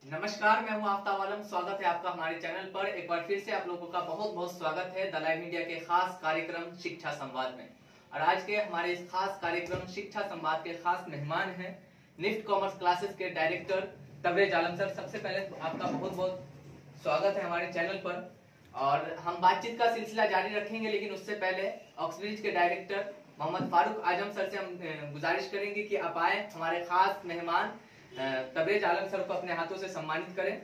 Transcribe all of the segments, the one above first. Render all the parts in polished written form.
नमस्कार, मैं हूं आफ्ताब आलम। स्वागत है आपका हमारे चैनल पर। एक बार फिर से आप लोगों का बहुत बहुत स्वागत है द लाइव मीडिया के खास कार्यक्रम शिक्षा संवाद में। और आज के हमारे इस खास कार्यक्रम शिक्षा संवाद के खास मेहमान हैं निफ्ट कॉमर्स क्लासेस के डायरेक्टर तबरेज आलम सर। सबसे पहले आपका बहुत बहुत स्वागत है हमारे चैनल पर। और हम बातचीत का सिलसिला जारी रखेंगे, लेकिन उससे पहले ऑक्सब्रिज के डायरेक्टर मोहम्मद फारूक आजम सर से हम गुजारिश करेंगे कि आप आए, हमारे खास मेहमान तबरेज आलम सर को अपने हाथों से सम्मानित करें।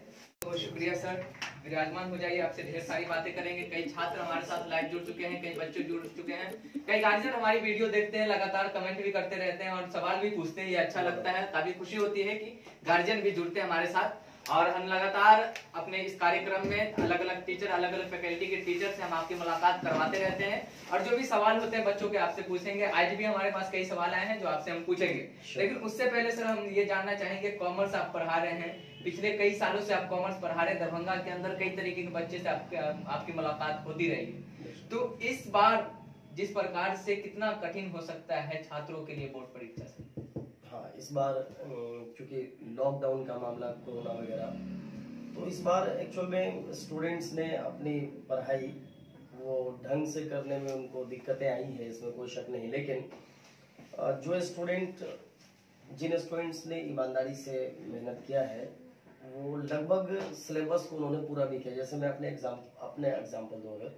तो शुक्रिया सर, विराजमान हो जाइए। आपसे ढेर सारी बातें करेंगे। कई छात्र हमारे साथ लाइव जुड़ चुके हैं, कई बच्चे जुड़ चुके हैं, कई गार्जियन हमारी वीडियो देखते हैं, लगातार कमेंट भी करते रहते हैं और सवाल भी पूछते हैं। ये अच्छा लगता है, काफी खुशी होती है कि गार्जियन भी जुड़ते हैं हमारे साथ। और हम लगातार अपने इस कार्यक्रम में अलग अलग टीचर, अलग अलग फैकल्टी के टीचर से हम आपकी मुलाकात करवाते रहते हैं और जो भी सवाल होते हैं बच्चों के आपसे पूछेंगे। आज भी हमारे पास कई सवाल आए हैं जो आपसे हम पूछेंगे। लेकिन उससे पहले सर हम ये जानना चाहेंगे, कॉमर्स आप पढ़ा रहे हैं, पिछले कई सालों से आप कॉमर्स पढ़ा रहे हैं। दरभंगा के अंदर कई तरीके के बच्चे से आपकी मुलाकात होती रही है। तो इस बार जिस प्रकार से कितना कठिन हो सकता है छात्रों के लिए बोर्ड परीक्षा से? हाँ, इस बार क्योंकि लॉकडाउन का मामला, कोरोना वगैरह, तो इस बार एक्चुअल में स्टूडेंट्स ने अपनी पढ़ाई वो ढंग से करने में उनको दिक्कतें आई हैं, इसमें कोई शक नहीं। लेकिन जिन स्टूडेंट्स ने ईमानदारी से मेहनत किया है वो लगभग सिलेबस को उन्होंने पूरा भी किया। जैसे मैं अपने एग्जाम्पल दूँ अगर,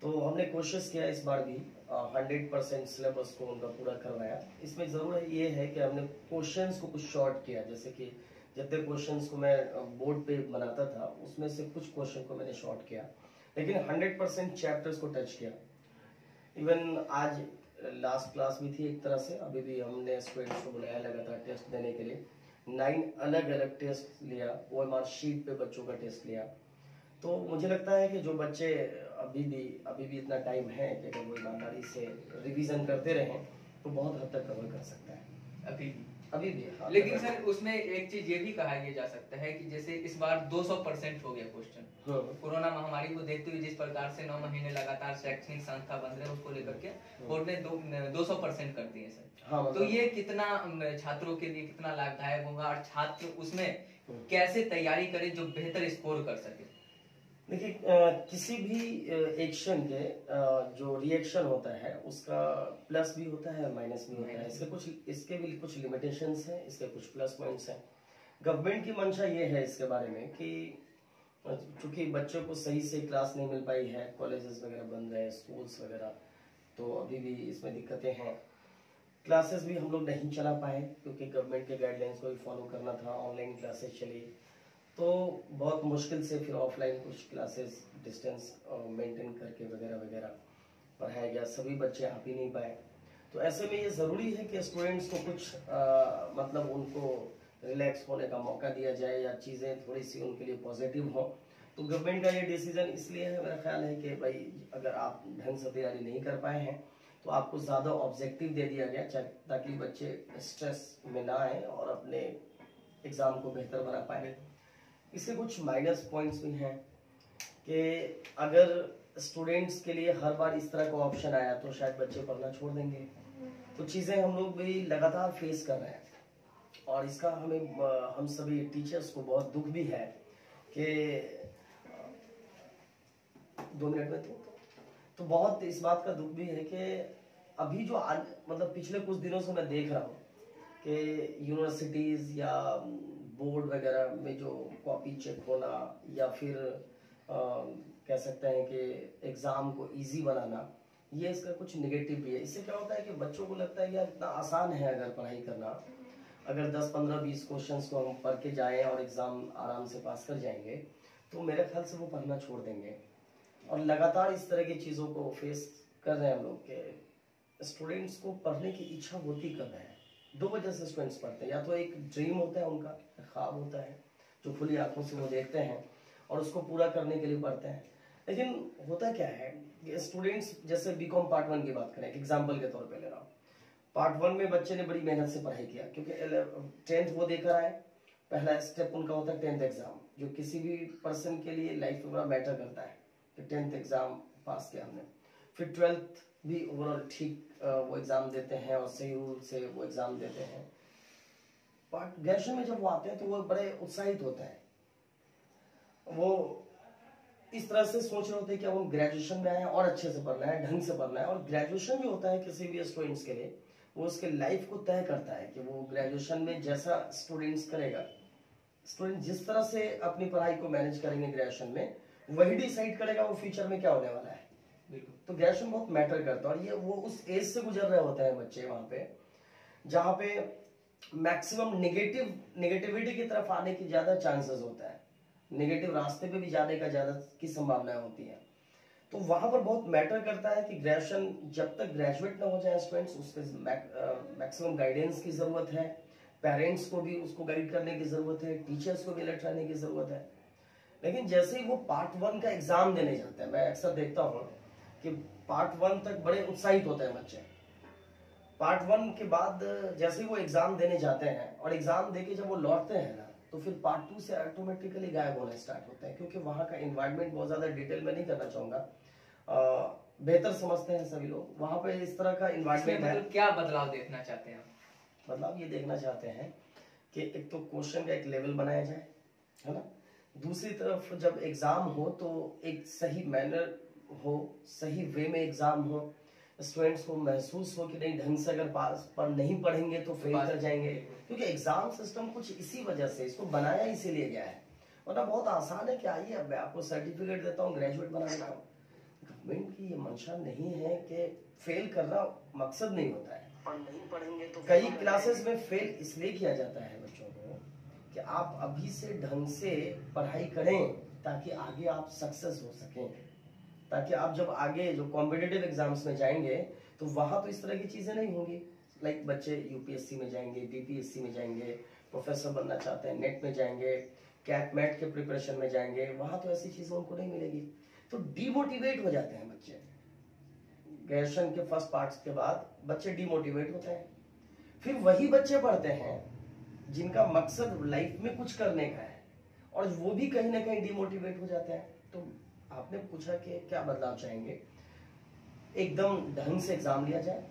तो हमने कोशिश किया इस बार भी 100% सिलेबस को उनका पूरा करवाया। इसमें ज़रूर ये है कि हमने क्वेश्चंस को कुछ शॉर्ट किया। जैसे कि जितने क्वेश्चंस को मैं बोर्ड पे बनाता था उसमें से कुछ क्वेश्चन को मैंने शॉर्ट किया, लेकिन 100% चैप्टर्स को टच किया। इवन आज लास्ट क्लास भी थी एक तरह से। अभी भी हमने स्टूडेंट्स को बुलाया लगातार टेस्ट देने के लिए। 9 अलग अलग टेस्ट लिया, OMR शीट पे बच्चों का टेस्ट लिया। तो मुझे लगता है कि जो बच्चे अभी भी इतना टाइम है कि अगर वो ईमानदारी से रिवीजन करते रहें तो बहुत हद तक कवर कर सकता है अभी भी। हाँ, लेकिन सर उसमें एक चीज ये भी कहा जा सकता है कि जैसे इस बार 200% हो गया क्वेश्चन। कोरोना महामारी को देखते हुए जिस प्रकार से 9 महीने लगातार शैक्षणिक संस्था बंद रहे, उसको लेकर के बोर्ड ने 200% कर दिए सर। हाँ, तो ये कितना छात्रों के लिए कितना लाभदायक होगा और छात्र उसमें कैसे तैयारी करे जो बेहतर स्कोर कर सके? देखिए, किसी भी एक्शन के जो रिएक्शन होता है उसका प्लस भी होता है, माइनस भी होता है। इसके भी कुछ लिमिटेशंस हैं, इसके कुछ प्लस पॉइंट्स हैं। गवर्नमेंट की मंशा ये है इसके बारे में कि चूंकि बच्चों को सही से क्लास नहीं मिल पाई है, कॉलेजेस वगैरह बंद है, स्कूल्स वगैरह, तो अभी भी इसमें दिक्कतें हैं। क्लासेस भी हम लोग नहीं चला पाए क्योंकि गवर्नमेंट के गाइडलाइंस को भी फॉलो करना था। ऑनलाइन क्लासेस चली तो बहुत मुश्किल से फिर ऑफलाइन कुछ क्लासेस डिस्टेंस मेंटेन करके वगैरह वगैरह पढ़ाया गया। सभी बच्चे आ भी नहीं पाए। तो ऐसे में ये ज़रूरी है कि स्टूडेंट्स को कुछ मतलब उनको रिलैक्स होने का मौका दिया जाए या चीज़ें थोड़ी सी उनके लिए पॉजिटिव हों। तो गवर्नमेंट का ये डिसीजन इसलिए है, मेरा ख्याल है कि भाई अगर आप ढंग से तैयारी नहीं कर पाए हैं तो आपको ज़्यादा ऑब्जेक्टिव दे दिया गया ताकि बच्चे स्ट्रेस में ना आए और अपने एग्ज़ाम को बेहतर बना पाए। इसके कुछ माइनस पॉइंट्स भी हैं कि अगर स्टूडेंट्स के लिए हर बार इस तरह का ऑप्शन आया तो शायद बच्चे पढ़ना छोड़ देंगे। तो चीज़ें हम लोग भी लगातार फेस कर रहे हैं और इसका हम सभी टीचर्स को बहुत दुख भी है कि 2 मिनट में तो बहुत इस बात का दुख भी है कि अभी जो मतलब पिछले कुछ दिनों से मैं देख रहा हूँ कि यूनिवर्सिटीज़ या बोर्ड वगैरह में जो कॉपी चेक होना या फिर कह सकते हैं कि एग्ज़ाम को इजी बनाना, ये इसका कुछ नेगेटिव भी है। इससे क्या होता है कि बच्चों को लगता है यार इतना आसान है अगर पढ़ाई करना, अगर 10, 15, 20 क्वेश्चंस को हम पढ़ के जाएं और एग्ज़ाम आराम से पास कर जाएंगे तो मेरे ख्याल से वो पढ़ना छोड़ देंगे। और लगातार इस तरह की चीज़ों को फेस कर रहे हैं हम लोग के स्टूडेंट्स को पढ़ने की इच्छा होती कब है। 2 वजह से स्टूडेंट्स पढ़ते हैं। या तो एक ड्रीम होता है उनका, ख्वाब होता है जो खुली आंखों से वो देखते हैं और उसको पूरा करने के लिए पढ़ते हैं। लेकिन होता क्या है कि स्टूडेंट्स, जैसे बीकॉम पार्ट 1 की बात करें, एग्जाम्पल के तौर पे ले रहा हूँ। पार्ट 1 में बच्चे ने बड़ी मेहनत से पढ़ाई किया क्योंकि 10th वो देकर आए। पहला स्टेप उनका होता है 10th एग्जाम, जो किसी भी पर्सन के लिए लाइफ में बड़ा मैटर करता है कि 10th एग्जाम पास किया हमने। फिर 12th भी ओवरऑल ठीक वो एग्जाम देते हैं और सही रूल से वो एग्जाम देते हैं। ग्रेजुएशन में जब वो आते हैं तो वो बड़े उत्साहित होते हैं वो इस तरह से सोच रहे होते हैं कि अब हम ग्रेजुएशन में आए हैं और अच्छे से पढ़ना है, ढंग से पढ़ना है। और ग्रेजुएशन जो होता है किसी भी स्टूडेंट्स के लिए, वो उसके लाइफ को तय करता है कि वो ग्रेजुएशन में जैसा स्टूडेंट्स करेगा, स्टूडेंट जिस तरह से अपनी पढ़ाई को मैनेज करेंगे ग्रेजुएशन में, वही डिसाइड करेगा वो फ्यूचर में क्या होने वाला है। तो ग्रेजुएशन बहुत मैटर करता है। और ये वो उस एज से गुजर रहे होते हैं बच्चे वहां पे जहाँ पे मैक्सिमम नेगेटिविटी की तरफ आने की ज्यादा चांसेस होता है, नेगेटिव रास्ते पे भी जाने का ज्यादा की संभावनाएं होती हैं। तो वहां पर बहुत मैटर करता है कि ग्रेजुएशन जब तक ग्रेजुएट ना हो जाए स्टूडेंट्स, उसके मैक्सिमम गाइडेंस की जरूरत है, पेरेंट्स को भी उसको गाइड करने की जरूरत है, टीचर्स को भी अलर्ट रहने की जरूरत है। लेकिन जैसे ही वो पार्ट 1 का एग्जाम देने जाते हैं, मैं अक्सर देखता हूँ कि पार्ट 1 तक बड़े उत्साहित होते हैं बच्चे। पार्ट 1 के बाद जैसे ही वो एग्जाम देने जाते हैं और एग्जाम देके जब वो लौटते हैं ना, तो फिर पार्ट 2 से ऑटोमेटिकली गायब होना स्टार्ट होते हैं, क्योंकि वहाँ का इन्वायरमेंट बहुत ज्यादा डिटेल में नहीं करना चाहूंगा, बेहतर समझते हैं सभी लोग। वहाँ पे इस तरह का इन्वायरमेंट है। मतलब क्या बदलाव देखना चाहते हैं? बदलाव ये देखना चाहते हैं कि एक तो क्वेश्चन का एक लेवल बनाया जाए, है ना। दूसरी तरफ जब एग्जाम हो तो एक सही मैनर हो, सही वे में एग्जाम हो, स्टूडेंट्स को महसूस हो कि नहीं ढंग से अगर पास पर नहीं पढ़ेंगे तो फेल कर जाएंगे। क्योंकि एग्जाम सिस्टम कुछ इसी वजह से इसको बनाया इसीलिए गया है। वरना बहुत आसान है कि आइए मैं आपको सर्टिफिकेट देता हूँ, ग्रेजुएट बना देता हूँ। गवर्नमेंट की ये मंशा नहीं है कि फेल करना मकसद नहीं होता है, और नहीं पढ़ेंगे तो कई क्लासेस में फेल इसलिए किया जाता है बच्चों को कि आप अभी से ढंग से पढ़ाई करें ताकि आगे आप सक्सेस हो सकें, ताकि आप जब आगे जो कॉम्पिटिटिव एग्जाम्स में जाएंगे तो वहां तो इस तरह की चीजें नहीं होंगी। लाइक बच्चे यूपीएससी में जाएंगे, बीपीएससी में जाएंगे, प्रोफेसर बनना चाहते हैं, नेट में जाएंगे, कैट मैट के प्रिपरेशन में जाएंगे, वहां तो ऐसी चीजें उनको नहीं मिलेगी। तो डीमोटिवेट हो जाते हैं बच्चे। ग्रेजुएशन के फर्स्ट पार्ट्स के बाद बच्चे डीमोटिवेट होते हैं। फिर वही बच्चे पढ़ते हैं जिनका मकसद लाइफ में कुछ करने का है, और वो भी कहीं ना कहीं डीमोटिवेट हो जाते हैं। तो आपने पूछा कि क्या बदलाव चाहेंगे। एकदम ढंग से एग्जाम लिया जाए,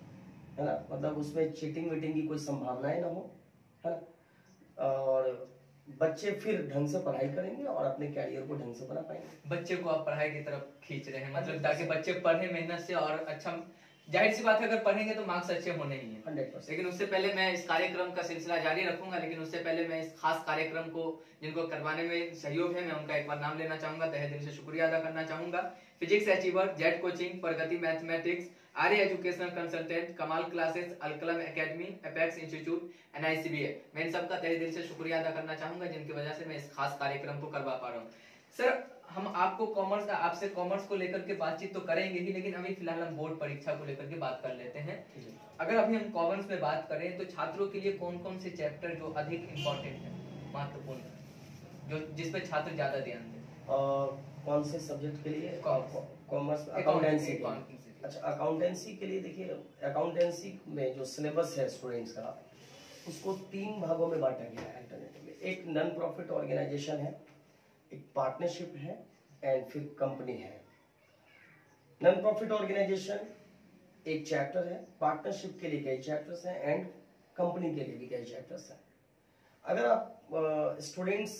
है ना, मतलब उसमें चीटिंग वीटिंग की कोई संभावनाएं ना हो, है ना, और बच्चे फिर ढंग से पढ़ाई करेंगे और अपने कैरियर को ढंग से बना पाएंगे। बच्चे को आप पढ़ाई की तरफ खींच रहे हैं, मतलब ताकि बच्चे पढ़े मेहनत से और अच्छा। जाहिर सी बात है अगर पढ़ेंगे तो मार्क्स अच्छे होने ही हैं 100%। लेकिन उससे पहले मैं इस कार्यक्रम का सिलसिला जारी रखूंगा, लेकिन उससे पहले मैं इस खास कार्यक्रम को जिनको करवाने में सहयोग है मैं उनका एक बार नाम लेना चाहूंगा, तहे दिल से शुक्रिया अदा करना चाहूंगा। Physics achiever, Z coaching, Pragati mathematics, Arya educational consultant, Kamal classes, Alkalam academy, apex institute, NICBA, मैं इन सबका तहे दिल से शुक्रिया अदा करना चाहूंगा जिनकी वजह से मैं इस खास कार्यक्रम को करवा पा रहा हूँ। सर, हम आपसे कॉमर्स को लेकर के बातचीत तो करेंगे ही, लेकिन अभी फिलहाल हम बोर्ड परीक्षा को लेकर के बात कर लेते हैं। अगर अभी हम कॉमर्स में बात करें तो छात्रों के लिए कौन कौन से चैप्टर जो अधिक इम्पोर्टेंट है, महत्वपूर्ण है, जो जिस पे छात्र ज्यादा ध्यान दें? कौन से सब्जेक्ट के लिए? Commerce, accountancy. अच्छा, अकाउंटेंसी के लिए देखिए, अकाउंटेंसी में जो सिलेबस है स्टूडेंट्स का, उसको 3 भागों में बांटा गया है अल्टरनेटिवली। एक नॉन प्रॉफिट ऑर्गेनाइजेशन है, एक पार्टनरशिप है, एंड फिर कंपनी है। नॉन प्रॉफिट ऑर्गेनाइजेशन एक चैप्टर है, पार्टनरशिप के लिए कई चैप्टर्स हैं, एंड कंपनी के लिए भी कई चैप्टर्स हैं। अगर आप स्टूडेंट्स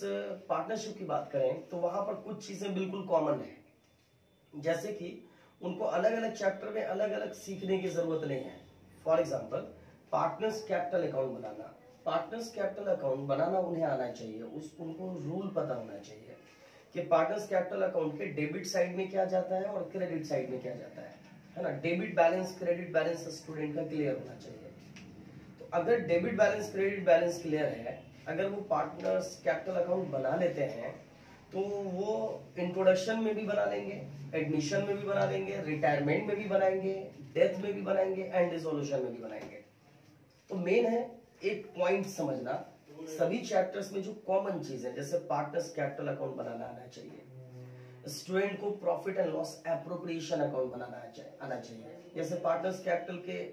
पार्टनरशिप की बात करें तो वहां पर कुछ चीजें बिल्कुल कॉमन है, जैसे कि उनको अलग अलग चैप्टर में अलग अलग सीखने की जरूरत नहीं है। For example, partners capital account बनाना, पार्टनर्स कैपिटल अकाउंट बनाना उन्हें आना चाहिए, उनको रूल पता होना चाहिए कि पार्टनर्स कैपिटल अकाउंट के डेबिट साइड में क्या जाता है और क्रेडिट साइड में क्या जाता है ना। Debit balance, credit balance student का क्लियर होना चाहिए। तो अगर debit balance, credit balance clear है, अगर वो पार्टनर्स कैपिटल अकाउंट बना लेते हैं तो वो इंट्रोडक्शन में भी बना लेंगे, एडमिशन में भी बना लेंगे, रिटायरमेंट में भी बनाएंगे, डेथ में भी बनाएंगे, एंड डिसोल्यूशन में भी बनाएंगे। तो मेन है एक पॉइंट समझना, सभी चैप्टर्स में जो कॉमन चीज है, जैसे पार्टनर्स कैपिटल अकाउंट बनाना आना चाहिए, स्टूडेंट को profit and loss appropriation account बनाना आना चाहिए। जैसे पार्टनर्स कैपिटल के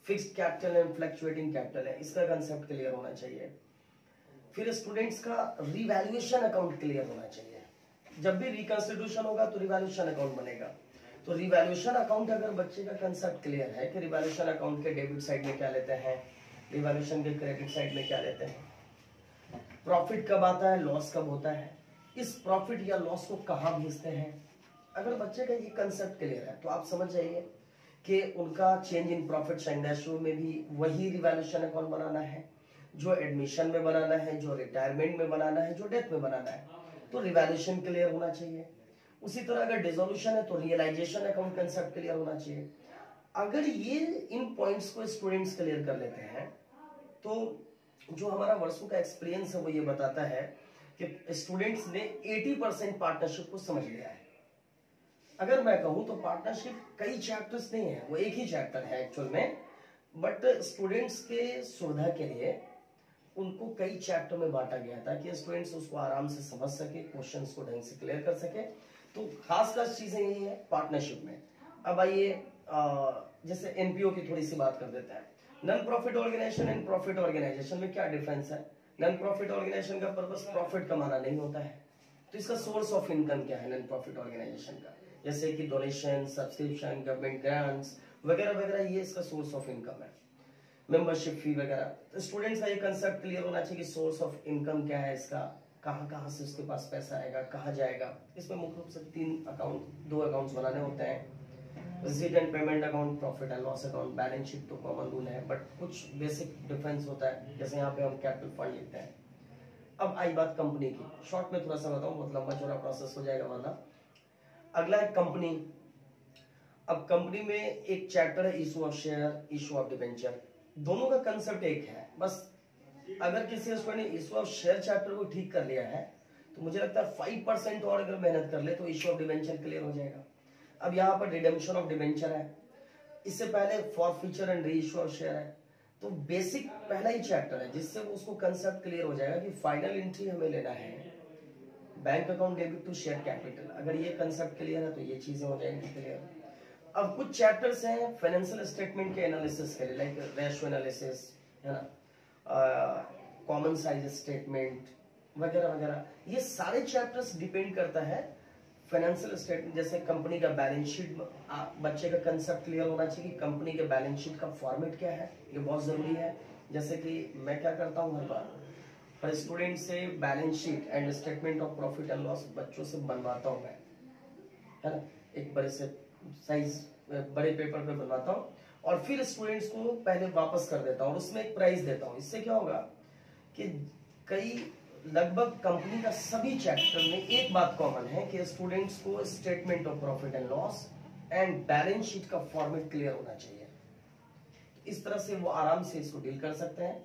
fixed capital and fluctuating capital है, इसका कंसेप्ट क्लियर होना चाहिए। फिर स्टूडेंट्स का रिवैल्यूएशन अकाउंट क्लियर होना चाहिए। जब भी रिकंस्टिट्यूशन होगा तो रिवैल्यूएशन अकाउंट बनेगा। तो रिवैल्यूएशन अकाउंट अगर बच्चे का कंसेप्ट क्लियर है कि रिवैल्यूएशन अकाउंट के डेबिट साइड में क्या लेते हैं, रिवैल्यूएशन के क्रेडिट साइड में क्या लेते हैं, प्रॉफिट कब आता है, लॉस कब होता है, इस प्रॉफिट या लॉस को कहाँ भेजते हैं। अगर बच्चे का ये कंसेप्ट क्लियर है तो आप समझ जाइए कि उनका change in profit sharing ratio में भी वही रिवैल्यूएशन अकाउंट बनाना है जो एडमिशन में बनाना है, जो रिटायरमेंट में बनाना है, जो डेथ में बनाना है। तो रिवैल्यूएशन क्लियर होना चाहिए। उसी तरह अगर डिसोल्यूशन है तो रियलाइजेशन अकाउंट कंसेप्ट क्लियर होना चाहिए। अगर ये इन पॉइंट्स को स्टूडेंट्स क्लियर कर लेते हैं तो जो हमारा वर्षों का एक्सपीरियंस है वो ये बताता है कि स्टूडेंट्स ने 80% पार्टनरशिप को समझ लिया है। अगर मैं कहूं तो पार्टनरशिप कई चैप्टर्स नहीं है, वो एक ही चैप्टर है एक्चुअल में, बट स्टूडेंट्स के सुविधा के लिए उनको कई चैप्टर में बांटा गया था कि स्टूडेंट्स उसको आराम से समझ सके, क्वेश्चंस को ढंग से क्लियर कर सके। तो खास चीजें यही है पार्टनरशिप में। अब आइए जैसे एनपीओ की थोड़ी सी बात कर देते हैं। Non profit organisation and profit organisation में क्या डिफरेंस है। नॉन प्रॉफिट ऑर्गेनाइजेशन का पर्पस प्रॉफिट कमाना नहीं होता है, तो इसका सोर्स ऑफ इनकम क्या है नॉन प्रॉफिट ऑर्गेनाइजेशन का, जैसे कि डोनेशन, सब्सक्रिप्शन, गवर्नमेंट ग्रांट्स वगैरह वगैरह, ये इसका सोर्स ऑफ इनकम है। मेंबरशिप फी वगैरह। तो स्टूडेंट्स का ये कंसेप्ट क्लियर होना चाहिए कि सोर्स ऑफ इनकम क्या है इसका, कहाँ से उसके पास पैसा आएगा, कहाँ जाएगा। इसमें मुख्य रूप से दो अकाउंट्स बनाने होते हैं, receipt and payment account, profit and loss account. Balance sheet तो कॉमन रूल है, बट कुछ बेसिक डिफरेंस होता है, जैसे यहाँ पे हम कैपिटल फंड लिखते हैं। अब आई बात कंपनी की, शॉर्ट में थोड़ा सा बताऊं, बहुत लंबा चौड़ा प्रोसेस हो जाएगा वरना। अगला है कंपनी। अब कंपनी में एक चैप्टर है issue of share, issue of debenture. दोनों का कंसेप्ट एक है, बस अगर किसी स्टूडेंट ने इशू ऑफ शेयर चैप्टर को ठीक कर लिया है तो मुझे लगता है 5% और अगर मेहनत कर ले तो इशू ऑफ डिबेंचर क्लियर हो जाएगा। अब यहाँ पर रिडेम्पशन ऑफ डिबेंचर है, इससे पहले forfeiture and re issue of share है। तो बेसिक पहला ही चैप्टर है जिससे वो उसको कंसेप्ट क्लियर हो जाएगा कि फाइनल एंट्री हमें लेना है bank account debit to share capital. अगर ये कंसेप्ट क्लियर है तो ये चीजें हो जाएंगी क्लियर। अब कुछ चैप्टर्स हैं फाइनेंशियल स्टेटमेंट के एनालिसिस के लिए, लाइक रेशियो एनालिसिस है ना, कॉमन साइज स्टेटमेंट वगैरह वगैरह। ये सारे चैप्टर्स डिपेंड करता है फाइनेंशियल स्टेटमेंट। जैसे कंपनी का बैलेंस शीट, बच्चे का कंसेप्ट क्लियर होना चाहिए कि कंपनी के बैलेंस शीट का फॉर्मेट क्या है, ये बहुत जरूरी है। जैसे कि मैं क्या करता हूँ हर बार हर स्टूडेंट से balance sheet and statement of profit and loss बच्चों से बनवाता हूँ मैं, है ना, एक बड़े से साइज बड़े पेपर पे बनवाता हूँ और फिर स्टूडेंट्स को पहले वापस कर देता हूँ और उसमें एक प्राइज देता हूँ। इससे क्या होगा कि लगभग कंपनी का सभी चैप्टर में एक बात कॉमन है कि स्टूडेंट्स को statement of profit and loss and balance sheet का फॉर्मेट क्लियर होना चाहिए। इस तरह से वो आराम से इसको डील कर सकते हैं।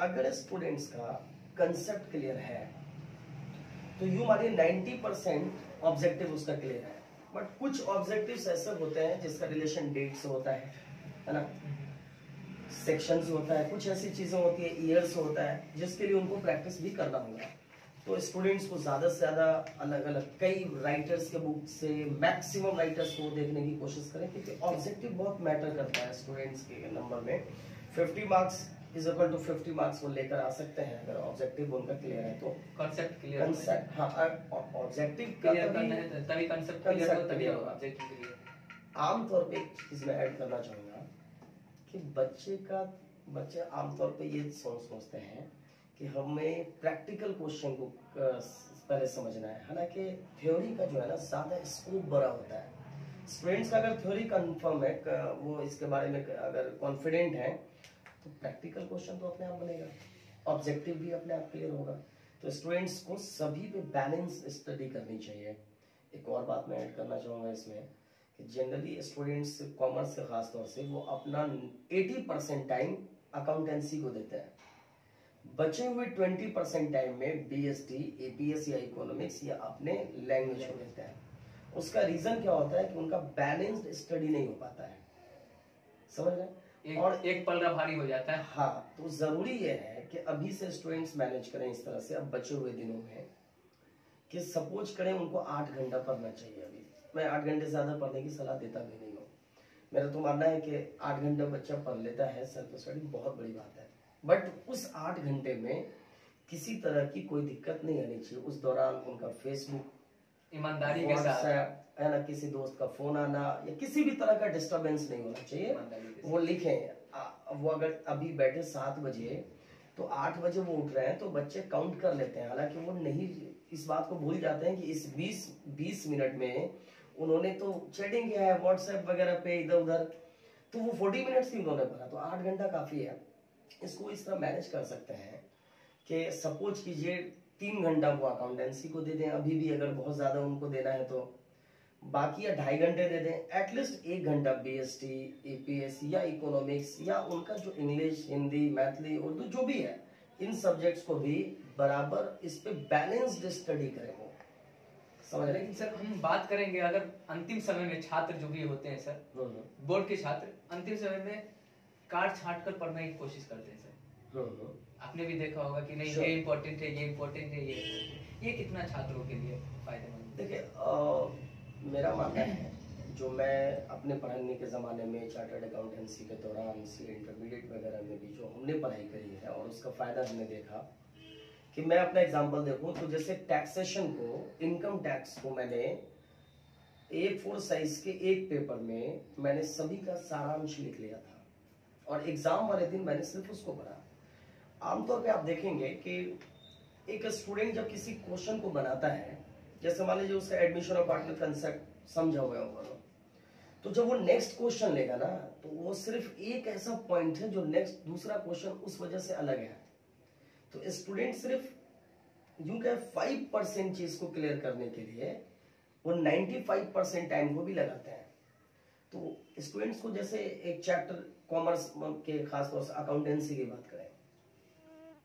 अगर स्टूडेंट्स का कंसेप्ट क्लियर है तो यू मानिए 90% ऑब्जेक्टिव उसका क्लियर है। बट कुछ ऑब्जेक्टिव्स ऐसे होते हैं जिसका रिलेशन डेट से होता है ना, सेक्शंस होता है, कुछ ऐसी चीजें होती है, ईयर्स होता है, जिसके लिए उनको प्रैक्टिस भी करना होगा। तो स्टूडेंट्स को ज्यादा से ज्यादा अलग अलग कई राइटर्स के बुक से मैक्सिमम राइटर्स को देखने की कोशिश करें, क्योंकि ऑब्जेक्टिव बहुत मैटर करता है स्टूडेंट्स के नंबर में। 50 marks is equal to 50 marks वो लेकर आ सकते हैं अगर ऑब्जेक्टिव उनका क्लियर है तो। कॉन्सेप्ट क्लियर, कंसेप्ट, हाँ, ऑब्जेक्टिव क्लियर करना है तभी कंसेप्ट क्लियर हो, तभी होगा ऑब्जेक्टिव क्लियर। आमतौर पे एक चीज मैं ऐड करना चाहूंगा कि बच्चे आमतौर पे ये सोचते हैं कि हमें प्रैक्टिकल क्वेश्चन को पहले समझना है, हालांकि थ्योरी का जो है ना ज्यादा स्कोप बड़ा होता है। स्टूडेंट्स का अगर थ्योरी कंफर्म है, वो इसके बारे में अगर कॉन्फिडेंट है तो प्रैक्टिकल क्वेश्चन तो अपने आप बनेगा, ऑब्जेक्टिव भी अपने आप क्लियर होगा। तो स्टूडेंट्स को सभी पे बैलेंस स्टडी करनी चाहिए। एक और बात मैं ऐड करना चाहूंगा इसमें कि जनरली स्टूडेंट्स कॉमर्स के खास तौर से वो अपना 80% टाइम अकाउंटेंसी को देते हैं, बचे हुए 20% टाइम में बीएसटी, एपीएस या इकोनॉमिक्स या अपने लैंग्वेज को देते हैं। उसका रीजन क्या होता है कि उनका बैलेंस्ड स्टडी नहीं हो पाता है, समझ रहे हैं? और एक पलड़ा भारी हो जाता है। हाँ, तो जरूरी ये है कि अभी से स्टूडेंट्स मैनेज करें इस तरह से अब बचे हुए दिनों में कि सपोज करें उनको 8 घंटा पढ़ना चाहिए। अभी मैं 8 घंटे ज्यादा पढ़ने की सलाह देता भी नहीं हूँ, मेरा तो मानना है कि 8 घंटे बच्चा पढ़ लेता है, सेल्फ स्टडी बहुत बड़ी बात है। बट उस 8 घंटे में किसी तरह की कोई दिक्कत नहीं आनी चाहिए। उस दौरान उनका फेसबुक, ईमानदारी के साथ है ना, किसी दोस्त का फोन आना या किसी भी तरह का डिस्टरबेंस नहीं होना चाहिए। वो लिखें, वो अगर अभी बैठे 7 बजे तो 8 बजे वो उठ रहे हैं तो बच्चे काउंट कर लेते हैं, हालांकि वो नहीं इस बात को भूल जाते हैं कि इस 20 मिनट में उन्होंने तो चैटिंग किया है व्हाट्सएप वगैरह पे इधर उधर, तो वो 40 मिनट्स ही उन्होंने पढ़ा, तो 8 घंटा काफी है। इसको इस तरह मैनेज कर सकते हैं कि सपोज कीजिए 3 घंटा वो अकाउंटेंसी को दे दें, अभी भी अगर बहुत ज्यादा उनको देना है तो, बाकी या 2.5 घंटे दे दें, एटलीस्ट 1 घंटा बीएसटी, ईपीएस या इकोनॉमिक्स या उनका जो इंग्लिश, हिंदी, मैथिली, उर्दू जो भी है, इन सब्जेक्ट्स को भी बराबर इस पे बैलेंस्ड स्टडी करें वो, समझ रहे। लेकिन सर हम बात करेंगे अगर अंतिम समय में छात्र जो भी होते हैं सर, बोर्ड के छात्र अंतिम समय में काट छाट कर पढ़ने की कोशिश करते हैं सर, आपने भी देखा होगा कि नहीं ये इम्पोर्टेंट है, ये इम्पोर्टेंट है, ये कितना छात्रों के लिए फायदेमंद। देखिए मेरा मानना है, जो मैं अपने पढ़ने के ज़माने में चार्टर्ड अकाउंटेंसी के दौरान सी इंटरमीडिएट वगैरह में भी जो हमने पढ़ाई करी है और उसका फ़ायदा हमने देखा, कि मैं अपना एग्जांपल देखूं तो जैसे टैक्सेशन को, इनकम टैक्स को मैंने A4 साइज के एक पेपर में मैंने सभी का सारांश लिख लिया था और एग्जाम वाले दिन मैंने सिर्फ उसको पढ़ा। आमतौर पे आप देखेंगे कि एक स्टूडेंट जब किसी क्वेश्चन को बनाता है, जैसे मान लीजिए उसका एडमिशन और पार्टनर कंसेप्ट समझा हुआ होगा, तो जब वो नेक्स्ट क्वेश्चन लेगा ना, तो वो सिर्फ एक ऐसा पॉइंट है जो नेक्स्ट दूसरा क्वेश्चन उस वजह से अलग है। तो स्टूडेंट सिर्फ यूं कहे 5% चीज को क्लियर करने के लिए वो 95% टाइम को भी लगाते हैं। तो स्टूडेंट्स को जैसे एक चैप्टर कॉमर्स के खासतौर से अकाउंटेंसी की बात करें,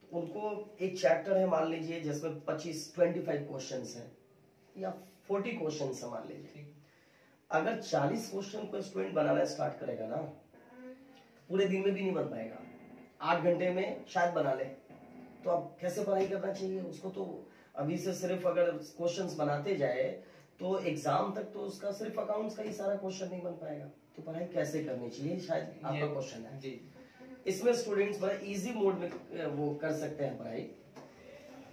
तो उनको एक चैप्टर है मान लीजिए जिसमें 25 क्वेश्चंस हैं या 40 क्वेश्चंस है मान लीजिए। अगर 40 क्वेश्चन को स्टूडेंट बनाना स्टार्ट करेगा ना, पूरे दिन में भी नहीं बन पाएगा, 8 घंटे में शायद बना ले। तो अब कैसे पढ़ाई करना चाहिए उसको, तो अभी से सिर्फ अगर क्वेश्चंस बनाते जाए तो एग्जाम तक तो उसका सिर्फ अकाउंट्स का ही सारा क्वेश्चन नहीं बन पाएगा। तो पढ़ाई कैसे करनी चाहिए, शायद आपका क्वेश्चन है जी। इसमें स्टूडेंट्स बड़ा इजी मोड में वो कर सकते हैं पढ़ाई।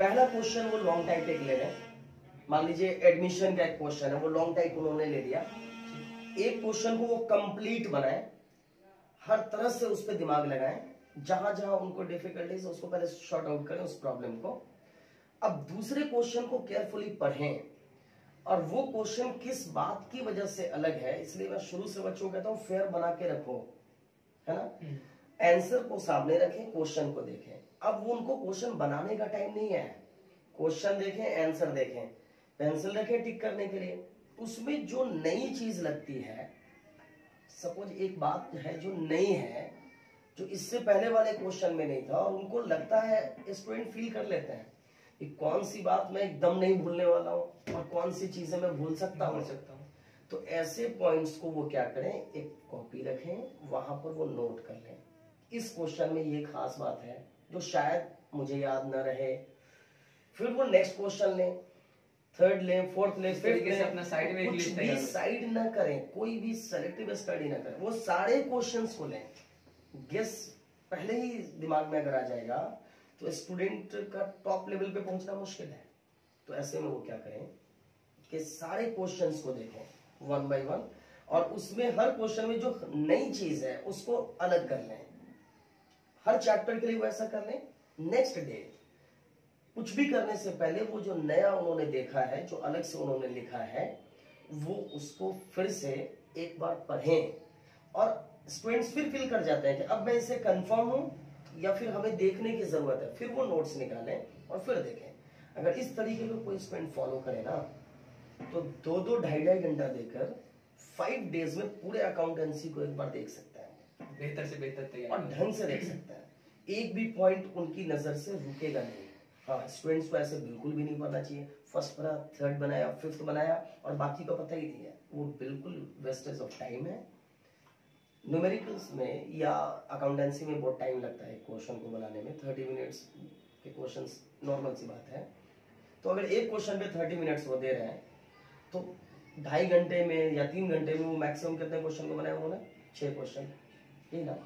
पहला क्वेश्चन वो लॉन्ग टाइप एक ले लें, मान लीजिए एडमिशन का एक क्वेश्चन है, वो लॉन्ग टाइप उन्होंने ले लिया। एक क्वेश्चन को वो कंप्लीट बनाए, हर तरह से उस पर दिमाग लगाएं, जहां जहां उनको डिफिकल्टीज उसको पहले शॉर्ट आउट करें उस प्रॉब्लम को। अब दूसरे क्वेश्चन को केयरफुली पढ़ें और वो क्वेश्चन किस बात की वजह से अलग है, इसलिए मैं शुरू से बच्चों को कहता हूं फेयर बना के रखो, है ना। आंसर को सामने रखें, क्वेश्चन को देखें। अब वो उनको क्वेश्चन बनाने का टाइम नहीं है, क्वेश्चन देखें, आंसर देखें, पेंसिल रखें टिक करने के लिए। उसमें जो नई चीज लगती है, सपोज एक बात है जो नई है, जो इससे पहले वाले क्वेश्चन में नहीं था, और उनको लगता है, स्टूडेंट फील कर लेते हैं कि कौन सी बात मैं एकदम नहीं भूलने वाला हूं और कौन सी चीजें मैं भूल सकता हूं। तो ऐसे पॉइंट्स को वो क्या करें, एक कॉपी रखें, वहां पर वो नोट कर लें, इस क्वेश्चन में ये खास बात है जो शायद मुझे याद न रहे। फिर वो नेक्स्ट क्वेश्चन लें, थर्ड लें, फोर्थ लें, फिफ्थ लें, अपना साइड में कुछ भी साइड ना करें, कोई भी सेलेक्टिव स्टडी ना करें, वो सारे क्वेश्चंस को लें। गेस पहले ही दिमाग में अगर आ जाएगा तो स्टूडेंट का टॉप लेवल पे पहुंचना मुश्किल है। तो ऐसे में वो क्या करें कि सारे क्वेश्चंस को देखें 1 बाय 1 और उसमें हर क्वेश्चन में जो नई चीज है उसको अलग कर लें। हर चैप्टर के लिए वो ऐसा कर लें। नेक्स्ट डे कुछ भी करने से पहले वो जो नया उन्होंने देखा है, जो अलग से उन्होंने लिखा है, वो उसको फिर से एक बार पढ़ें। और स्टूडेंट्स फिर फील कर जाते हैं कि अब मैं इसे कंफर्म हूं या फिर हमें देखने की जरूरत है, फिर वो नोट्स निकालें और फिर देखें। अगर इस तरीके को कोई स्टूडेंट फॉलो करे ना, तो 2-2, 2.5 घंटा देकर 5 डेज में पूरे अकाउंटेंसी को एक बार देख सकता है, बेहतर से बेहतर तैयार और ढंग से देख सकता है। एक भी पॉइंट उनकी नजर से रुकेगा नहीं। हाँ, स्टूडेंट्स को ऐसे बिल्कुल भी नहीं पढ़ना चाहिए, फर्स्ट पढ़ा, थर्ड बनाया, फिफ्थ बनाया और बाकी का पता ही नहीं है, वो बिल्कुल वेस्टेज ऑफ टाइम है। न्यूमेरिकल्स में या अकाउंटेंसी में बहुत टाइम लगता है क्वेश्चन को बनाने में, 30 मिनट्स के क्वेश्चंस नॉर्मल सी बात है। तो अगर एक क्वेश्चन पे 30 मिनट्स वो दे रहे हैं, तो 2.5 घंटे में या 3 घंटे में वो मैक्सिमम कितने क्वेश्चन को बनाए उन्होंने? 6 क्वेश्चन, यही ना।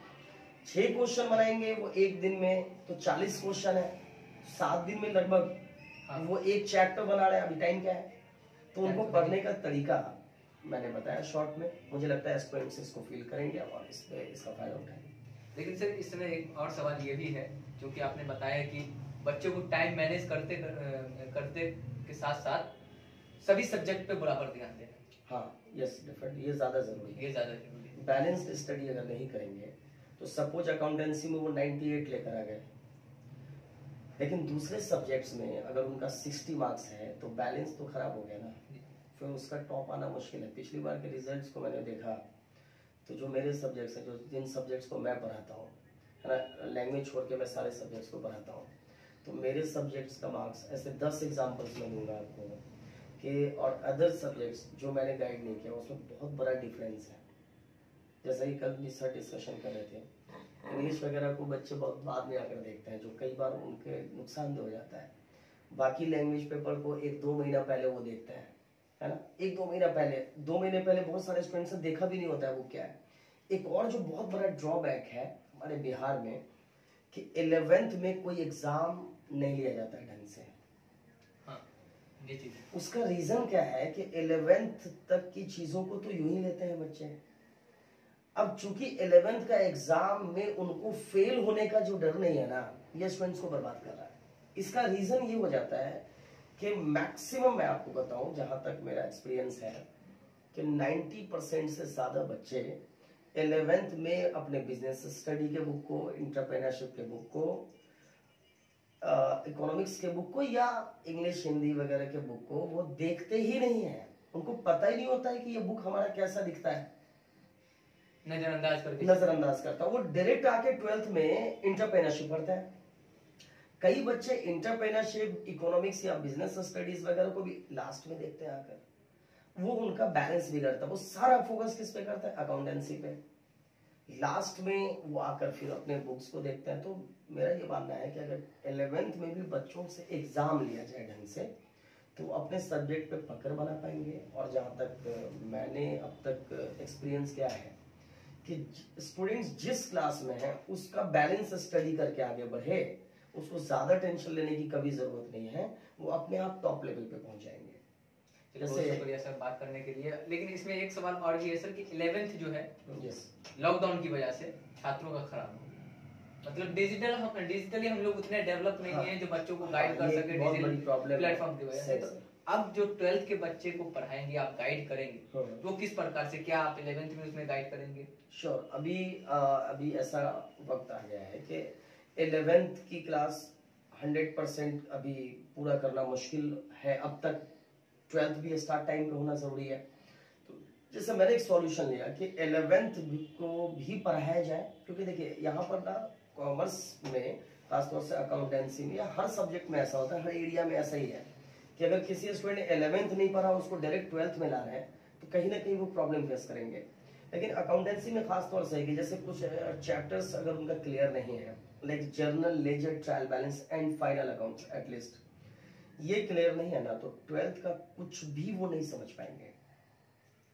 6 क्वेश्चन बनाएंगे वो एक दिन में, तो 40 क्वेश्चन है, 7 दिन में लगभग वो एक चैप्टर बना रहे हैं। अभी टाइम क्या है? तो उनको पढ़ने का तरीका मैंने बताया शॉर्ट में। मुझे लगता है स्टूडेंट्स इसको फील करेंगे और इसका फायदा उठाएंगे। लेकिन सर इस समय एक और सवाल ये भी है, जो कि आपने बताया कि बच्चों को टाइम मैनेज करते के साथ साथ सभी सब्जेक्ट पे बराबर ध्यान देना। हाँ, यस, डिफरेंट, ये ज्यादा जरूरी है। ये ज्यादा जरूरी है। बैलेंस्ड स्टडी अगर नहीं करेंगे तो सपोज अकाउंटेंसी में वो 98 लेकर आ गए, लेकिन दूसरे सब्जेक्ट्स में अगर उनका 60 मार्क्स है तो बैलेंस तो खराब हो गया ना, फिर उसका टॉप आना मुश्किल है। पिछली बार के रिजल्ट्स को मैंने देखा तो जो मेरे सब्जेक्ट्स हैं, जो जिन सब्जेक्ट्स को मैं पढ़ाता हूँ, है ना, लैंग्वेज छोड़ के मैं सारे सब्जेक्ट्स को पढ़ाता हूँ, तो मेरे सब्जेक्ट्स का मार्क्स ऐसे 10 एग्जाम्पल्स मैं दूंगा आपको कि, और अदर सब्जेक्ट्स जो मैंने गाइड नहीं किया उसमें बहुत बड़ा डिफरेंस है। जैसा कि कल भी सर डिस्कशन कर रहे थे, इंग्लिश वगैरह को बच्चे बहुत बाद में आकर देखते हैं, जो कई बार उनके नुकसानदेह हो जाता है। बाकी लैंग्वेज पेपर को 1-2 महीना पहले वो देखते हैं, है ना, 1-2 महीना पहले, 2 महीने पहले बहुत सारे स्टूडेंट्स ने देखा भी नहीं होता है वो क्या है। एक और जो बहुत बड़ा ड्रॉबैक है हमारे बिहार में कि 11th में कोई एग्जाम नहीं लिया जाता है ढंग से। हाँ, ये चीज है। उसका रीजन क्या है कि 11th तक की चीजों को तो यूं ही लेते हैं बच्चे। अब चूंकि 11th का एग्जाम में उनको फेल होने का जो डर नहीं है ना, ये स्टूडेंट्स को बर्बाद कर रहा है। इसका रीजन ये हो जाता है कि मैक्सिमम, मैं आपको बताऊं जहां तक मेरा एक्सपीरियंस है, कि 90% से ज्यादा बच्चे 11th में अपने बिजनेस स्टडी के बुक को, इंटरप्रेन्योरशिप के बुक को, इकोनॉमिक्स के बुक को या इंग्लिश हिंदी वगैरह के बुक को वो देखते ही नहीं है। उनको पता ही नहीं होता है कि ये बुक हमारा कैसा दिखता है, नजरअंदाज करता है। वो डायरेक्ट आके 12th में इंटरप्रेन्योरशिप पढ़ता है। कई बच्चे इंटरप्रेन्योरशिप, इकोनॉमिक्स या बिजनेस स्टडीज वगैरह को भी लास्ट में देखते हैं आकर, वो उनका बैलेंस बिगड़ता है। वो सारा फोकस किस पे करता है? अकाउंटेंसी पे। लास्ट में वो आकर फिर अपने बुक्स को देखते हैं। तो मेरा ये मानना है कि अगर 11th में भी बच्चों से एग्जाम लिया जाए ढंग से तो अपने सब्जेक्ट पे पकड़ बना पाएंगे। और जहाँ तक मैंने अब तक एक्सपीरियंस किया है कि स्टूडेंट्स जिस क्लास में है उसका बैलेंस स्टडी करके आगे बढ़े, उसको ज्यादा टेंशन लेने की कभी जरूरत नहीं है, वो अपने आप टॉप लेवल पे पहुंच जाएंगे। बहुत शुक्रिया सर बात करने के लिए। लेकिन इसमें एक सवाल और भी है सर कि 11th जो है लॉकडाउन की वजह से छात्रों का खराब हो, मतलब डिजिटली हम लोग उतने डेवलप नहीं है जो बच्चों को गाइड कर सके डिजिटल प्लेटफॉर्म की वजह से। तो अब जो 12th के बच्चे को पढ़ाएंगे, आप गाइड करेंगे, वो किस प्रकार से, क्या आप 11th में उसमें गाइड करेंगे? श्योर। अभी ऐसा वक्त आ गया है कि 11th की क्लास 100% अभी पूरा करना मुश्किल है। अब तक 12th भी स्टार्ट टाइम पे होना जरूरी है। तो जैसे मैंने एक सॉल्यूशन लिया कि 11th को भी पढ़ाया जाए, क्योंकि देखिए यहाँ पर ना कॉमर्स में, खासतौर से अकाउंटेंसी में या हर सब्जेक्ट में ऐसा होता है, हर एरिया में ऐसा ही है कि अगर किसी स्टूडेंट ने 11th नहीं पढ़ा, उसको डायरेक्ट 12th में ला रहे हैं तो कहीं ना कहीं वो प्रॉब्लम फेस करेंगे। लेकिन अकाउंटेंसी में खासतौर से कि जैसे कुछ चैप्टर्स अगर उनका क्लियर नहीं है, like journal, ledger, trial balance and final accounts, at least ये क्लियर नहीं है ना, तो 12th का कुछ भी वो नहीं समझ पाएंगे।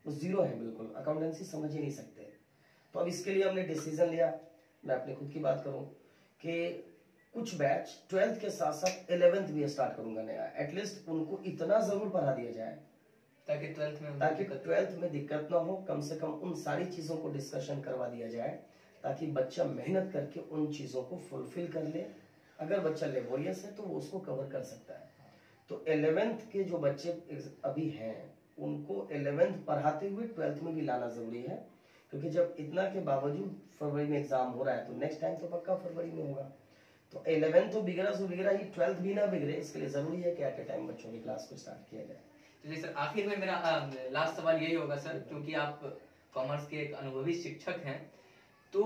वो जीरो है बिल्कुल, अकाउंटेंसी समझ ही नहीं सकते। तो अब इसके लिए हमने डिसीजन लिया, मैं अपनी खुद की बात करूं, कि कुछ बैच 12th के साथ साथ 11th भी स्टार्ट करूंगा नया। एटलीस्ट उनको इतना जरूर पढ़ा दिया जाए ताकि 12th में दिक्कत ना हो। कम से कम उन सारी चीजों को डिस्कशन करवा दिया जाए ताकि बच्चा मेहनत करके उन चीजों को फुलफिल कर ले। अगर बच्चा लेबोरियस है तो वो उसको कवर कर सकता है। तो 11th के जो बच्चे अभी हैं उनको 11th पढ़ाते हुए 12th में भी लाना जरूरी है, क्योंकि जब इतना के बावजूद फरवरी में एग्जाम हो रहा है तो नेक्स्ट टाइम तो पक्का फरवरी में होगा। तो 11th तो बिगड़ा सो बिगड़ा ही, 12th भी ना बिगड़े, इसके लिए जरूरी है कि एट ए टाइम बच्चों की क्लास को स्टार्ट किया जाए। चलिए सर, आखिर में मेरा लास्ट सवाल यही होगा सर, क्योंकि आप कॉमर्स के एक अनुभवी शिक्षक हैं, तो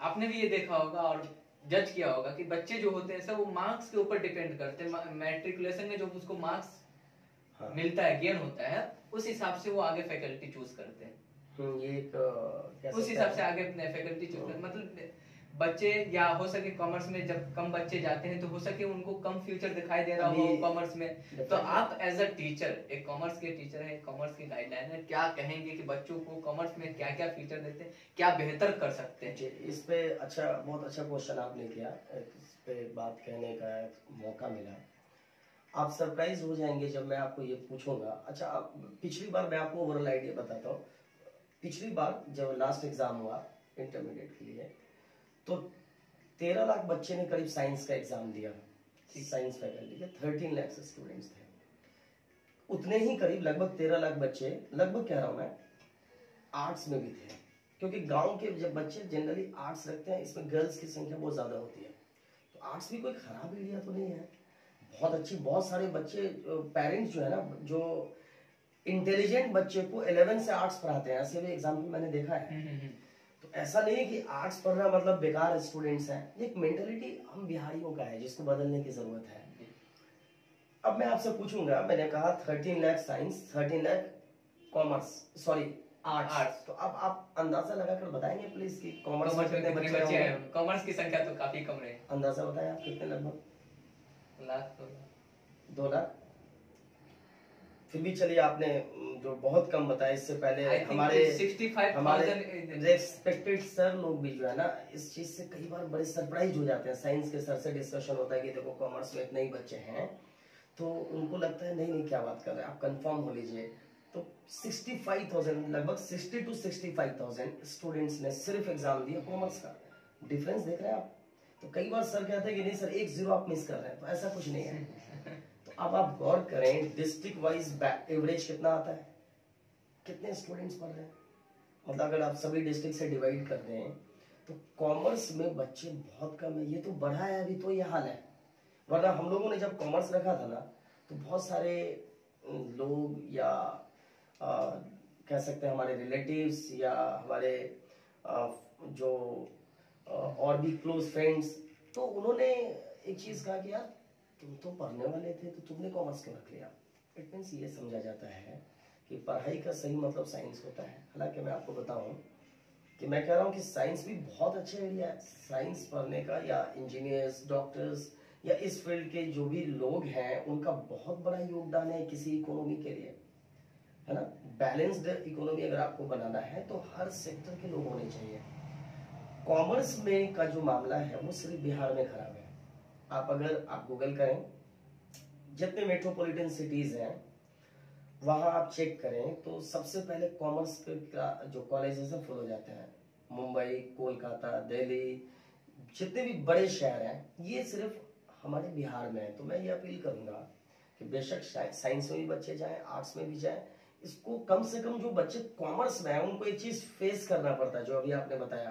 आपने भी ये देखा होगा और जज किया होगा कि बच्चे जो होते हैं सर वो मार्क्स के ऊपर डिपेंड करते हैं। मैट्रिकुलेशन में जो उसको मार्क्स मिलता है, गेन होता है, उस हिसाब से वो आगे फैकल्टी चूज करते हैं। ये एक उस हिसाब से आगे अपने फैकल्टी चूज करते, मतलब बच्चे, या हो सके कॉमर्स में जब कम बच्चे जाते हैं तो हो सके उनको कम फ्यूचर दिखाई दे रहा हो कॉमर्स में। तो आप एज अ टीचर, एक कॉमर्स के टीचर है, कॉमर्स की गाइडलाइन है, क्या कहेंगे कि बच्चों को कॉमर्स में क्या क्या फीचर देते हैं, क्या बेहतर कर सकते हैं? इस पे बहुत अच्छा क्वेश्चन आपने किया, इस पे बात कहने का मौका मिला। आप सरप्राइज हो जाएंगे जब मैं आपको ये पूछूंगा। अच्छा, पिछली बार मैं आपको ओवरऑल आइडिया बताता हूँ। पिछली बार जब लास्ट एग्जाम हुआ इंटरमीडिएट के लिए तो 13 लाख बच्चे ने करीब साइंस का एग्जाम दिया। साइंस फैकल्टी के 13 लाख स्टूडेंट्स थे। उतने ही करीब लगभग 13 लाख बच्चे, लगभग कह रहा हूं मैं, आर्ट्स में भी थे, क्योंकि गांव के जब बच्चे जनरली आर्ट्स रखते हैं, इसमें गर्ल्स की संख्या बहुत ज्यादा होती है। तो आर्ट्स भी कोई खराब एरिया तो नहीं है, बहुत अच्छी, बहुत सारे बच्चे, पेरेंट्स जो है ना, जो इंटेलिजेंट बच्चे को 11 से आर्ट्स पढ़ाते हैं, ऐसे भी एग्जाम्पल मैंने देखा है। तो ऐसा नहीं है कि आर्ट्स पढ़ना मतलब बेकार स्टूडेंट्स हैं, एक मेंटेलिटी हम बिहारियों का है जिसको बदलने की जरूरत है। अब मैं आपसे पूछूंगा, मैंने कहा 13 lakh science, 13 lakh commerce, sorry arts, तो अब आप अंदाजा लगाकर बताएंगे प्लीज कि कॉमर्स में कितने बच्चे हैं? कॉमर्स की संख्या तो काफी कम रहे। अंदाजा बताएं आप, कितने? लगभग 2 लाख। फिर भी चलिए, आपने जो बहुत कम बताया, इससे पहले हमारे 65,000 रेस्पेक्टेड सर लोग भी जो है ना, इस चीज से कई बार बड़े सरप्राइज हो जाते हैं। साइंस के सर से डिस्कशन होता है कि देखो कॉमर्स में इतने ही बच्चे हैं, तो उनको लगता है नहीं क्या बात कर रहे हैं, आप कंफर्म हो लीजिए। तो 65,000, लगभग 60 to 65,000 स्टूडेंट्स ने सिर्फ एग्जाम दिया कॉमर्स का। डिफरेंस देख रहे हैं आप? तो कई बार सर कहते हैं कि नहीं सर, 1 0 आप मिस कर रहे हैं, तो ऐसा कुछ नहीं है। तो अब आप गौर करें, डिस्ट्रिक्ट वाइज एवरेज कितना आता है, कितने स्टूडेंट्स पढ़ रहे हैं, मतलब अगर आप सभी डिस्ट्रिक्ट से डिवाइड कर दें तो कॉमर्स में बच्चे बहुत कम है। ये तो बढ़ा है, अभी तो ये हाल है, वरना हम लोगों ने जब कॉमर्स रखा था ना, तो बहुत सारे लोग या कह सकते हैं हमारे रिलेटिव्स या हमारे जो और भी क्लोज फ्रेंड्स, तो उन्होंने एक चीज कहा कि यार तुम तो पढ़ने वाले थे, तो तुमने कॉमर्स क्यों रख लिया? इट मीन्स ये समझा जाता है कि पढ़ाई का सही मतलब साइंस होता है। हालांकि मैं आपको बताऊं कि मैं कह रहा हूं कि साइंस भी बहुत अच्छा एरिया है साइंस पढ़ने का, या इंजीनियर्स, डॉक्टर्स या इस फील्ड के जो भी लोग हैं, उनका बहुत बड़ा योगदान है किसी इकोनॉमी के लिए, है ना। बैलेंस्ड इकोनॉमी अगर आपको बनाना है तो हर सेक्टर के लोग होने चाहिए। कॉमर्स में का जो मामला है वो सिर्फ बिहार में खराब है। आप गूगल करें, जितने मेट्रोपॉलिटन सिटीज हैं वहां आप चेक करें, तो सबसे पहले कॉमर्स का जो कॉलेजेस है फुल हो जाते हैं। मुंबई, कोलकाता, दिल्ली, जितने भी बड़े शहर हैं, ये सिर्फ हमारे बिहार में है। तो मैं ये अपील करूंगा कि बेशक साइंस में भी बच्चे जाएं, आर्ट्स में भी जाएं, इसको कम से कम जो बच्चे कॉमर्स में हैं उनको एक चीज फेस करना पड़ता है, जो अभी आपने बताया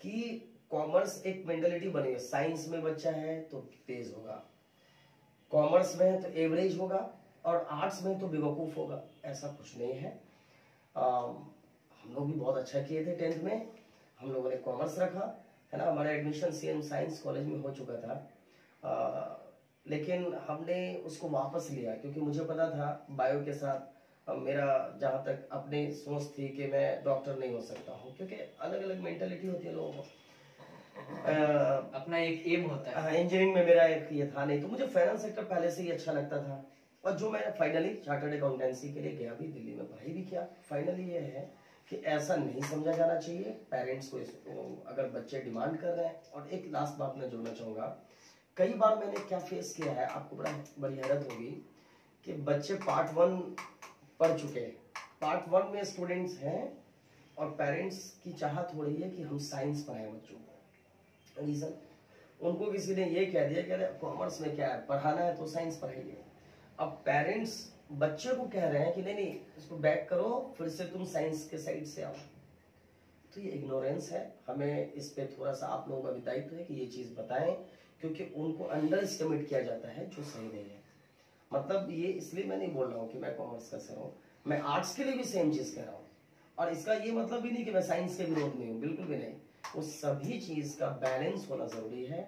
कि कॉमर्स एक मेंटालिटी बनी है, साइंस में बच्चा है तो तेज होगा, कॉमर्स में है तो एवरेज होगा, और आर्ट्स में तो बेवकूफ होगा। ऐसा कुछ नहीं है। हम लोग भी बहुत अच्छा किए थे 10th में, हम लोगों ने कॉमर्स रखा, है ना। हमारा एडमिशन सीएम साइंस कॉलेज में हो चुका था, लेकिन हमने उसको वापस लिया क्योंकि मुझे पता था बायो के साथ मेरा जहाँ तक अपनी सोच थी कि मैं डॉक्टर नहीं हो सकता हूँ, क्योंकि अलग अलग मेंटालिटी होती है लोगों को, अपना एक एम होता है। इंजीनियरिंग में मेरा एक ये था नहीं, तो मुझे फाइनेंस सेक्टर पहले से ही अच्छा लगता था, और जो मैं फाइनली चार्टर्ड अकाउंटेंसी के लिए गया, भी दिल्ली में पढ़ाई भी किया। फाइनली ये है कि ऐसा नहीं समझा जाना चाहिए पेरेंट्स को, अगर बच्चे डिमांड कर रहे हैं। और एक लास्ट बात मैं जोड़ना चाहूंगा, कई बार मैंने क्या फेस किया है, आपको बड़ी हैरत होगी कि बच्चे पार्ट 1 पढ़ चुके हैं, पार्ट 1 में स्टूडेंट्स हैं, और पेरेंट्स की चाहत हो रही है कि हम साइंस पढ़ाएं बच्चों को। रीजन, उनको किसी ने ये कह दिया कि अरे कॉमर्स में क्या है, पढ़ाना है तो साइंस पढ़ाइए। अब पेरेंट्स बच्चे को कह रहे हैं कि नहीं इसको बैक करो, फिर से तुम साइंस के साइड से आओ। तो ये इग्नोरेंस है। हमें इस पे थोड़ा सा आप लोगों का भी दायित्व है कि ये चीज बताएं, क्योंकि उनको अंडर एस्टिमेट किया जाता है, जो सही नहीं है। मतलब ये इसलिए मैं नहीं बोल रहा हूँ कि मैं कॉमर्स का सर हूँ, मैं आर्ट्स के लिए भी सेम चीज कह रहा हूँ। और इसका ये मतलब भी नहीं कि मैं साइंस के विरोध में हूँ, बिल्कुल भी नहीं। उस सभी चीज का बैलेंस होना जरूरी है।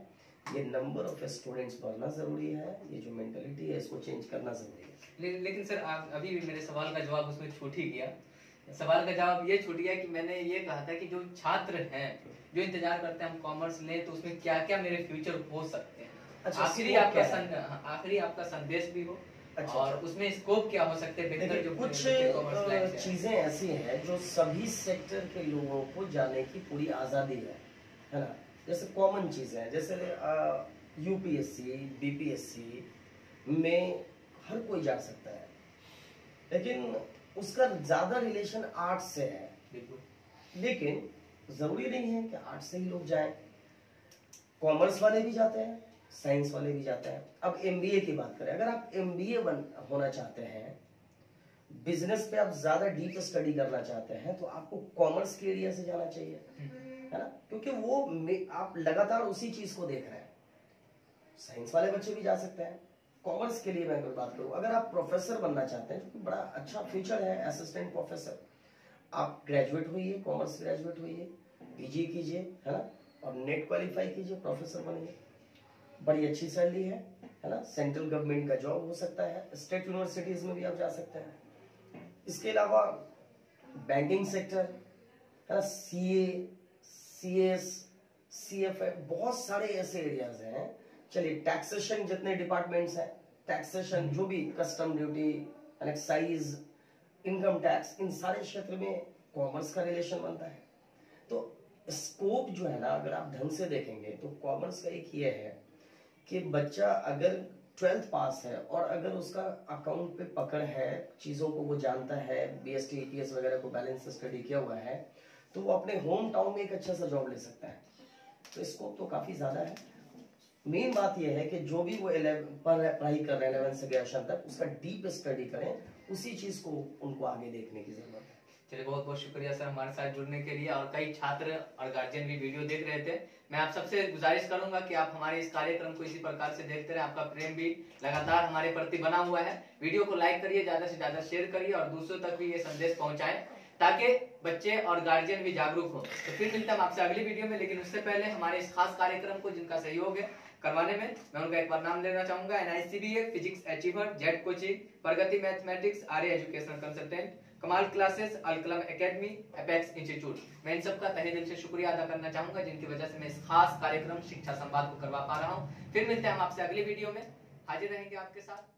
ये नंबर ऑफ स्टूडेंट्स बढ़ना जरूरी है, ये जो मेंटालिटी है इसको चेंज करना जरूरी है। लेकिन सर आप अभी भी मेरे सवाल का जवाब उसमें छूट ही गया। सवाल का जवाब ये छूट गया कि मैंने ये कहा था कि जो छात्र हैं जो इंतजार करते हैं हम कॉमर्स लें तो उसमें क्या क्या मेरे फ्यूचर हो सकते हैं। अच्छा, आखिरी आपका संदेश भी हो। अच्छा, और उसमें स्कोप क्या हो सकते हैं बेहतर, जो कुछ चीजें ऐसी हैं जो सभी सेक्टर के लोगों को जाने की पूरी आजादी है ना। जैसे कॉमन चीजें हैं, जैसे यूपीएससी, बीपीएससी में हर कोई जा सकता है, लेकिन उसका ज्यादा रिलेशन आर्ट्स से है। लेकिन जरूरी नहीं है कि आर्ट्स से ही लोग जाएं, कॉमर्स वाले भी जाते हैं, साइंस वाले भी जाते हैं। अब एमबीए की बात करें, अगर आप एमबीए होना चाहते हैं बिजनेस पे आप ज्यादा डीप स्टडी करना चाहते हैं तो आपको कॉमर्स के एरिया से जाना चाहिए, है ना, क्योंकि वो आप लगातार उसी चीज को देख रहे हैं। साइंस वाले बच्चे भी जा सकते हैं। कॉमर्स के लिए मैं अगर बात करूं, अगर आप प्रोफेसर बनना चाहते हैं तो बड़ा अच्छा फ्यूचर है असिस्टेंट प्रोफेसर। आप ग्रेजुएट होइए, कॉमर्स ग्रेजुएट होइए, पीजी कीजिए, है ना, और नेट क्वालिफाई कीजिए, प्रोफेसर बनिए, बड़ी अच्छी सैलरी है ना, सेंट्रल गवर्नमेंट का जॉब हो सकता है, स्टेट यूनिवर्सिटीज में भी आप जा सकते हैं। इसके अलावा बैंकिंग सेक्टर, है ना, सीए, सीएस, सीएफए, बहुत सारे ऐसे एरियाज हैं। चलिए, टैक्सेशन जितने डिपार्टमेंट्स हैं, टैक्सेशन जो भी, custom duty, excise, income tax, इन सारे क्षेत्र में कॉमर्स का रिलेशन बनता है। तो स्कोप जो है ना, अगर आप ढंग से देखेंगे तो कॉमर्स का एक ये है कि बच्चा अगर 12th पास है और अगर उसका अकाउंट पे पकड़ है, चीजों को वो जानता है, बीएसटी ईपीएस वगैरह को बैलेंस स्टडी किया हुआ है, तो वो अपने होम टाउन में एक अच्छा सा जॉब ले सकता है। तो स्कोप तो काफी ज्यादा है। मेन बात यह है कि जो भी वो पढ़ाई कर रहे हैं 11 से 11 तक, उसका डीप स्टडी करें, उसी चीज को उनको आगे देखने की जरूरत है। चलिए, बहुत बहुत शुक्रिया सर हमारे साथ जुड़ने के लिए। और कई छात्र और गार्जियन भी वीडियो देख रहे थे। मैं आप सबसे गुजारिश करूंगा कि आप हमारे इस कार्यक्रम को इसी प्रकार से देखते रहे। आपका प्रेम भी लगातार हमारे प्रति बना हुआ है। वीडियो को लाइक करिए, ज्यादा से ज्यादा शेयर करिए और दूसरों तक भी ये संदेश पहुंचाएं ताकि बच्चे और गार्जियन भी जागरूक हो। तो फिर मिलता हम आपसे अगली वीडियो में, लेकिन उससे पहले हमारे इस खास कार्यक्रम को जिनका सहयोग है करवाने में, मैं उनका एक बार नाम लेना चाहूंगा। NICBA physics achiever, Z coaching, Pragati mathematics, Arya educational consultant, Kamal classes, Alkalam academy, apex institute. मैं इन सबका तहे दिल से शुक्रिया अदा करना चाहूंगा जिनकी वजह से मैं इस खास कार्यक्रम शिक्षा संवाद को करवा पा रहा हूँ। फिर मिलते हैं हम आपसे अगली वीडियो में, हाजिर रहेंगे आपके साथ।